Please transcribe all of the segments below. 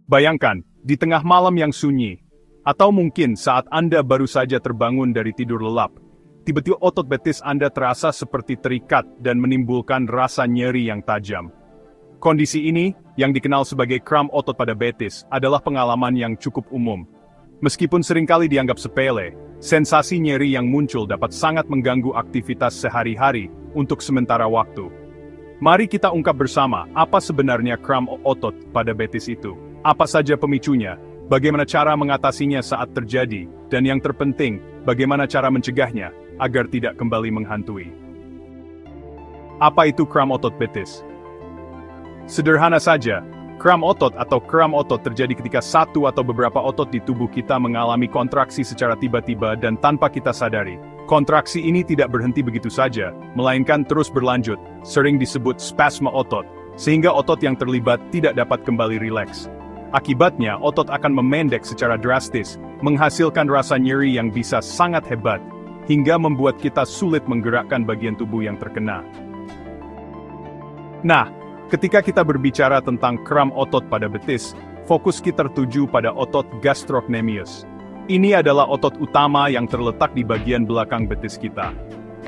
Bayangkan, di tengah malam yang sunyi, atau mungkin saat Anda baru saja terbangun dari tidur lelap, tiba-tiba otot betis Anda terasa seperti terikat dan menimbulkan rasa nyeri yang tajam. Kondisi ini, yang dikenal sebagai kram otot pada betis, adalah pengalaman yang cukup umum. Meskipun seringkali dianggap sepele, sensasi nyeri yang muncul dapat sangat mengganggu aktivitas sehari-hari untuk sementara waktu. Mari kita ungkap bersama apa sebenarnya kram otot pada betis itu. Apa saja pemicunya, bagaimana cara mengatasinya saat terjadi, dan yang terpenting, bagaimana cara mencegahnya agar tidak kembali menghantui. Apa itu kram otot betis? Sederhana saja, kram otot atau kram otot terjadi ketika satu atau beberapa otot di tubuh kita mengalami kontraksi secara tiba-tiba dan tanpa kita sadari. Kontraksi ini tidak berhenti begitu saja, melainkan terus berlanjut, sering disebut spasme otot, sehingga otot yang terlibat tidak dapat kembali rileks. Akibatnya, otot akan memendek secara drastis, menghasilkan rasa nyeri yang bisa sangat hebat, hingga membuat kita sulit menggerakkan bagian tubuh yang terkena. Nah, ketika kita berbicara tentang kram otot pada betis, fokus kita tertuju pada otot gastrocnemius. Ini adalah otot utama yang terletak di bagian belakang betis kita.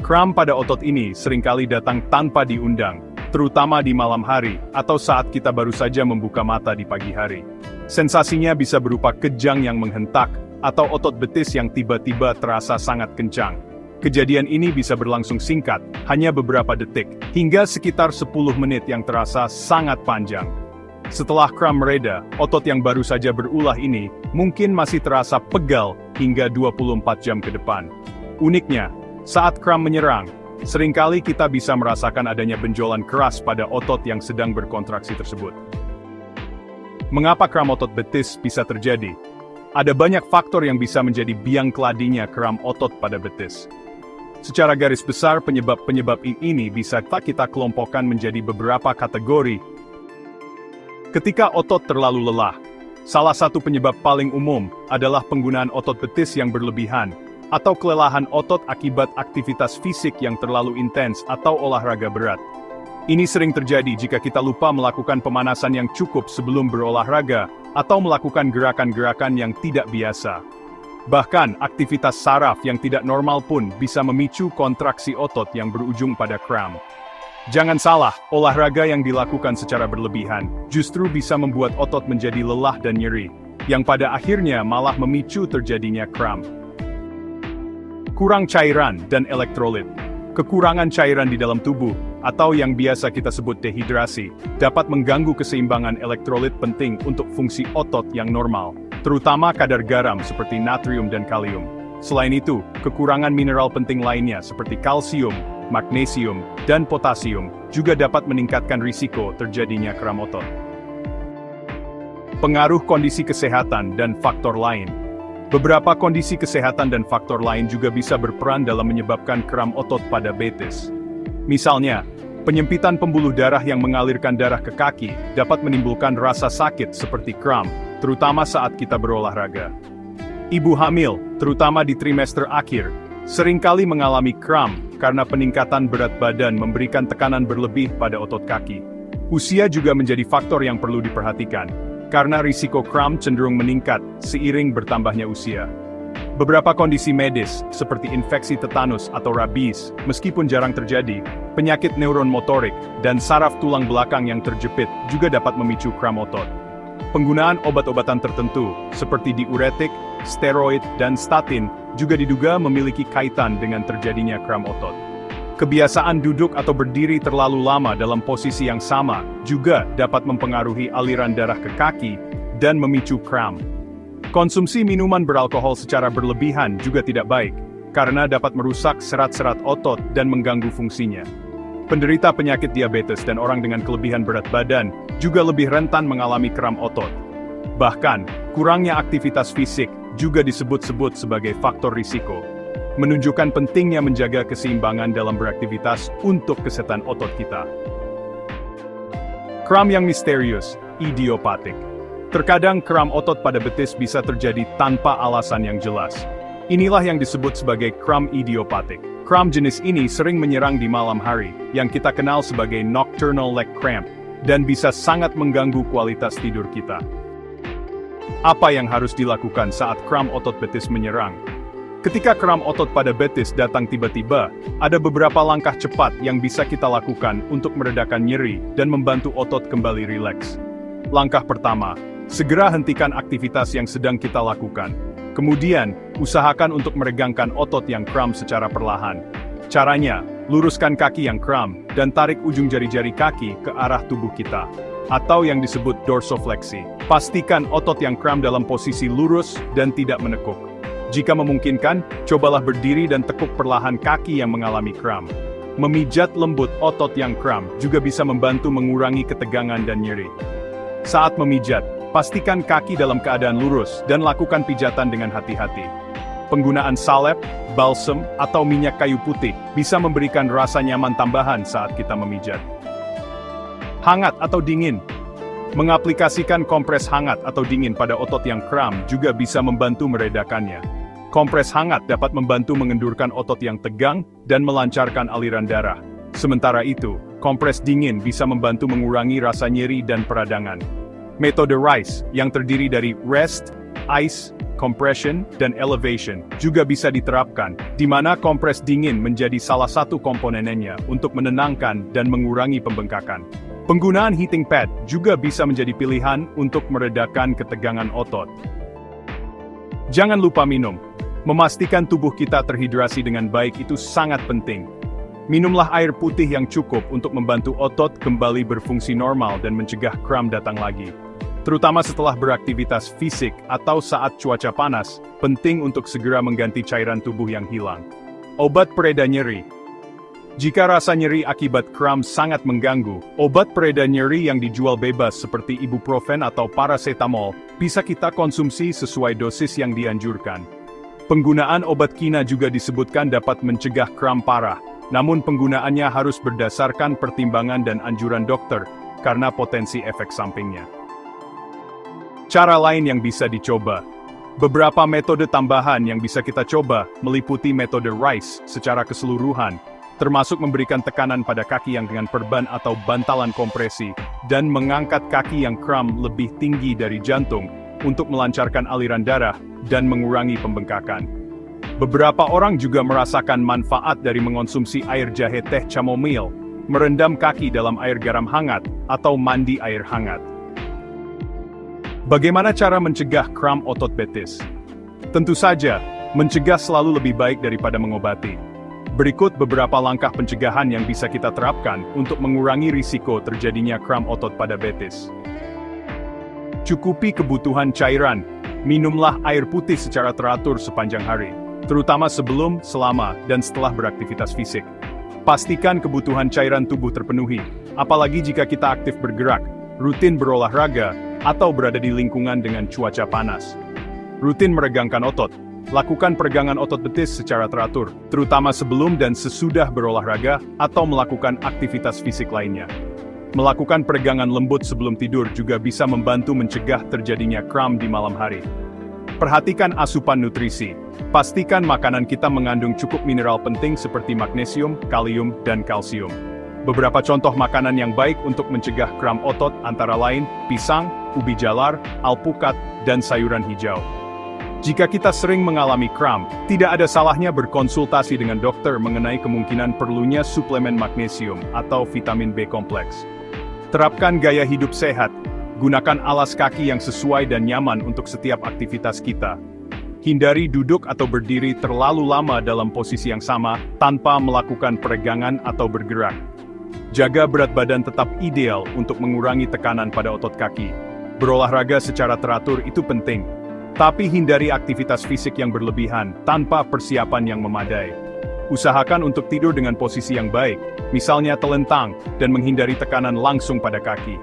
Kram pada otot ini seringkali datang tanpa diundang, terutama di malam hari atau saat kita baru saja membuka mata di pagi hari. Sensasinya bisa berupa kejang yang menghentak, atau otot betis yang tiba-tiba terasa sangat kencang. Kejadian ini bisa berlangsung singkat, hanya beberapa detik, hingga sekitar 10 menit yang terasa sangat panjang. Setelah kram mereda, otot yang baru saja berulah ini mungkin masih terasa pegal hingga 24 jam ke depan. Uniknya, saat kram menyerang, seringkali kita bisa merasakan adanya benjolan keras pada otot yang sedang berkontraksi tersebut. Mengapa kram otot betis bisa terjadi? Ada banyak faktor yang bisa menjadi biang keladinya kram otot pada betis. Secara garis besar penyebab-penyebab ini bisa kita kelompokkan menjadi beberapa kategori. Ketika otot terlalu lelah, salah satu penyebab paling umum adalah penggunaan otot betis yang berlebihan, atau kelelahan otot akibat aktivitas fisik yang terlalu intens atau olahraga berat. Ini sering terjadi jika kita lupa melakukan pemanasan yang cukup sebelum berolahraga, atau melakukan gerakan-gerakan yang tidak biasa. Bahkan, aktivitas saraf yang tidak normal pun bisa memicu kontraksi otot yang berujung pada kram. Jangan salah, olahraga yang dilakukan secara berlebihan justru bisa membuat otot menjadi lelah dan nyeri, yang pada akhirnya malah memicu terjadinya kram. Kurang cairan dan elektrolit. Kekurangan cairan di dalam tubuh, atau yang biasa kita sebut dehidrasi, dapat mengganggu keseimbangan elektrolit penting untuk fungsi otot yang normal, terutama kadar garam seperti natrium dan kalium. Selain itu, kekurangan mineral penting lainnya seperti kalsium, magnesium, dan potasium juga dapat meningkatkan risiko terjadinya kram otot. Pengaruh kondisi kesehatan dan faktor lain. Beberapa kondisi kesehatan dan faktor lain juga bisa berperan dalam menyebabkan kram otot pada betis. Misalnya, penyempitan pembuluh darah yang mengalirkan darah ke kaki dapat menimbulkan rasa sakit seperti kram, terutama saat kita berolahraga. Ibu hamil, terutama di trimester akhir, seringkali mengalami kram karena peningkatan berat badan memberikan tekanan berlebih pada otot kaki. Usia juga menjadi faktor yang perlu diperhatikan, karena risiko kram cenderung meningkat seiring bertambahnya usia. Beberapa kondisi medis, seperti infeksi tetanus atau rabies, meskipun jarang terjadi, penyakit neuron motorik, dan saraf tulang belakang yang terjepit juga dapat memicu kram otot. Penggunaan obat-obatan tertentu, seperti diuretik, steroid, dan statin, juga diduga memiliki kaitan dengan terjadinya kram otot. Kebiasaan duduk atau berdiri terlalu lama dalam posisi yang sama juga dapat mempengaruhi aliran darah ke kaki dan memicu kram. Konsumsi minuman beralkohol secara berlebihan juga tidak baik, karena dapat merusak serat-serat otot dan mengganggu fungsinya. Penderita penyakit diabetes dan orang dengan kelebihan berat badan juga lebih rentan mengalami kram otot. Bahkan, kurangnya aktivitas fisik juga disebut-sebut sebagai faktor risiko, menunjukkan pentingnya menjaga keseimbangan dalam beraktivitas untuk kesehatan otot kita. Kram yang misterius, idiopatik. Terkadang kram otot pada betis bisa terjadi tanpa alasan yang jelas. Inilah yang disebut sebagai kram idiopatik. Kram jenis ini sering menyerang di malam hari, yang kita kenal sebagai nocturnal leg cramp, dan bisa sangat mengganggu kualitas tidur kita. Apa yang harus dilakukan saat kram otot betis menyerang? Ketika kram otot pada betis datang tiba-tiba, ada beberapa langkah cepat yang bisa kita lakukan untuk meredakan nyeri dan membantu otot kembali rileks. Langkah pertama, segera hentikan aktivitas yang sedang kita lakukan. Kemudian, usahakan untuk meregangkan otot yang kram secara perlahan. Caranya, luruskan kaki yang kram dan tarik ujung jari-jari kaki ke arah tubuh kita, atau yang disebut dorsofleksi. Pastikan otot yang kram dalam posisi lurus dan tidak menekuk. Jika memungkinkan, cobalah berdiri dan tekuk perlahan kaki yang mengalami kram. Memijat lembut otot yang kram juga bisa membantu mengurangi ketegangan dan nyeri. Saat memijat, pastikan kaki dalam keadaan lurus dan lakukan pijatan dengan hati-hati. Penggunaan salep, balsem, atau minyak kayu putih bisa memberikan rasa nyaman tambahan saat kita memijat. Hangat atau dingin. Mengaplikasikan kompres hangat atau dingin pada otot yang kram juga bisa membantu meredakannya. Kompres hangat dapat membantu mengendurkan otot yang tegang dan melancarkan aliran darah. Sementara itu, kompres dingin bisa membantu mengurangi rasa nyeri dan peradangan. Metode RICE, yang terdiri dari rest, ice, compression, dan elevation, juga bisa diterapkan, di mana kompres dingin menjadi salah satu komponennya untuk menenangkan dan mengurangi pembengkakan. Penggunaan heating pad juga bisa menjadi pilihan untuk meredakan ketegangan otot. Jangan lupa minum. Memastikan tubuh kita terhidrasi dengan baik itu sangat penting. Minumlah air putih yang cukup untuk membantu otot kembali berfungsi normal dan mencegah kram datang lagi. Terutama setelah beraktivitas fisik atau saat cuaca panas, penting untuk segera mengganti cairan tubuh yang hilang. Obat pereda nyeri. Jika rasa nyeri akibat kram sangat mengganggu, obat pereda nyeri yang dijual bebas seperti ibuprofen atau paracetamol bisa kita konsumsi sesuai dosis yang dianjurkan. Penggunaan obat kina juga disebutkan dapat mencegah kram parah, namun penggunaannya harus berdasarkan pertimbangan dan anjuran dokter karena potensi efek sampingnya. Cara lain yang bisa dicoba. Beberapa metode tambahan yang bisa kita coba meliputi metode RICE secara keseluruhan, termasuk memberikan tekanan pada kaki yang dengan perban atau bantalan kompresi, dan mengangkat kaki yang kram lebih tinggi dari jantung untuk melancarkan aliran darah dan mengurangi pembengkakan. Beberapa orang juga merasakan manfaat dari mengonsumsi air jahe teh chamomile, merendam kaki dalam air garam hangat, atau mandi air hangat. Bagaimana cara mencegah kram otot betis? Tentu saja, mencegah selalu lebih baik daripada mengobati. Berikut beberapa langkah pencegahan yang bisa kita terapkan untuk mengurangi risiko terjadinya kram otot pada betis. Cukupi kebutuhan cairan. Minumlah air putih secara teratur sepanjang hari, terutama sebelum, selama, dan setelah beraktivitas fisik. Pastikan kebutuhan cairan tubuh terpenuhi, apalagi jika kita aktif bergerak, rutin berolahraga, atau berada di lingkungan dengan cuaca panas. Rutin meregangkan otot. Lakukan peregangan otot betis secara teratur, terutama sebelum dan sesudah berolahraga atau melakukan aktivitas fisik lainnya. Melakukan peregangan lembut sebelum tidur juga bisa membantu mencegah terjadinya kram di malam hari. Perhatikan asupan nutrisi. Pastikan makanan kita mengandung cukup mineral penting seperti magnesium, kalium, dan kalsium. Beberapa contoh makanan yang baik untuk mencegah kram otot antara lain pisang, ubi jalar, alpukat, dan sayuran hijau. Jika kita sering mengalami kram, tidak ada salahnya berkonsultasi dengan dokter mengenai kemungkinan perlunya suplemen magnesium atau vitamin B kompleks. Terapkan gaya hidup sehat. Gunakan alas kaki yang sesuai dan nyaman untuk setiap aktivitas kita. Hindari duduk atau berdiri terlalu lama dalam posisi yang sama tanpa melakukan peregangan atau bergerak. Jaga berat badan tetap ideal untuk mengurangi tekanan pada otot kaki. Berolahraga secara teratur itu penting, tapi hindari aktivitas fisik yang berlebihan tanpa persiapan yang memadai. Usahakan untuk tidur dengan posisi yang baik, misalnya telentang, dan menghindari tekanan langsung pada kaki.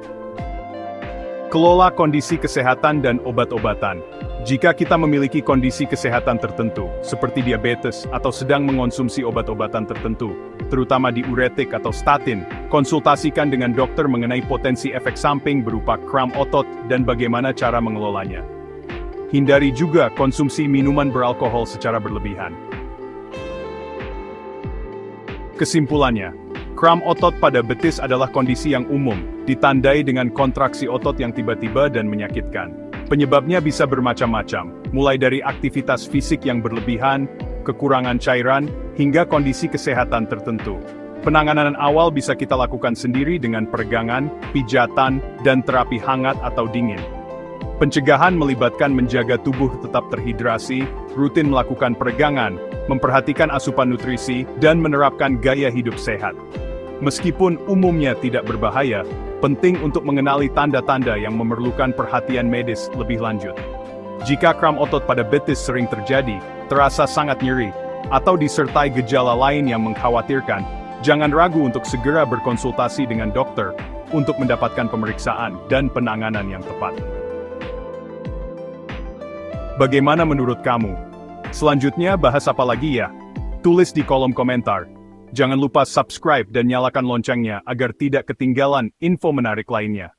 Kelola kondisi kesehatan dan obat-obatan. Jika kita memiliki kondisi kesehatan tertentu, seperti diabetes atau sedang mengonsumsi obat-obatan tertentu, terutama diuretik atau statin, konsultasikan dengan dokter mengenai potensi efek samping berupa kram otot dan bagaimana cara mengelolanya. Hindari juga konsumsi minuman beralkohol secara berlebihan. Kesimpulannya, kram otot pada betis adalah kondisi yang umum, ditandai dengan kontraksi otot yang tiba-tiba dan menyakitkan. Penyebabnya bisa bermacam-macam, mulai dari aktivitas fisik yang berlebihan, kekurangan cairan, hingga kondisi kesehatan tertentu. Penanganan awal bisa kita lakukan sendiri dengan peregangan, pijatan, dan terapi hangat atau dingin. Pencegahan melibatkan menjaga tubuh tetap terhidrasi, rutin melakukan peregangan, memperhatikan asupan nutrisi, dan menerapkan gaya hidup sehat. Meskipun umumnya tidak berbahaya, penting untuk mengenali tanda-tanda yang memerlukan perhatian medis lebih lanjut. Jika kram otot pada betis sering terjadi, terasa sangat nyeri, atau disertai gejala lain yang mengkhawatirkan, jangan ragu untuk segera berkonsultasi dengan dokter untuk mendapatkan pemeriksaan dan penanganan yang tepat. Bagaimana menurut kamu? Selanjutnya bahas apa lagi ya? Tulis di kolom komentar. Jangan lupa subscribe dan nyalakan loncengnya agar tidak ketinggalan info menarik lainnya.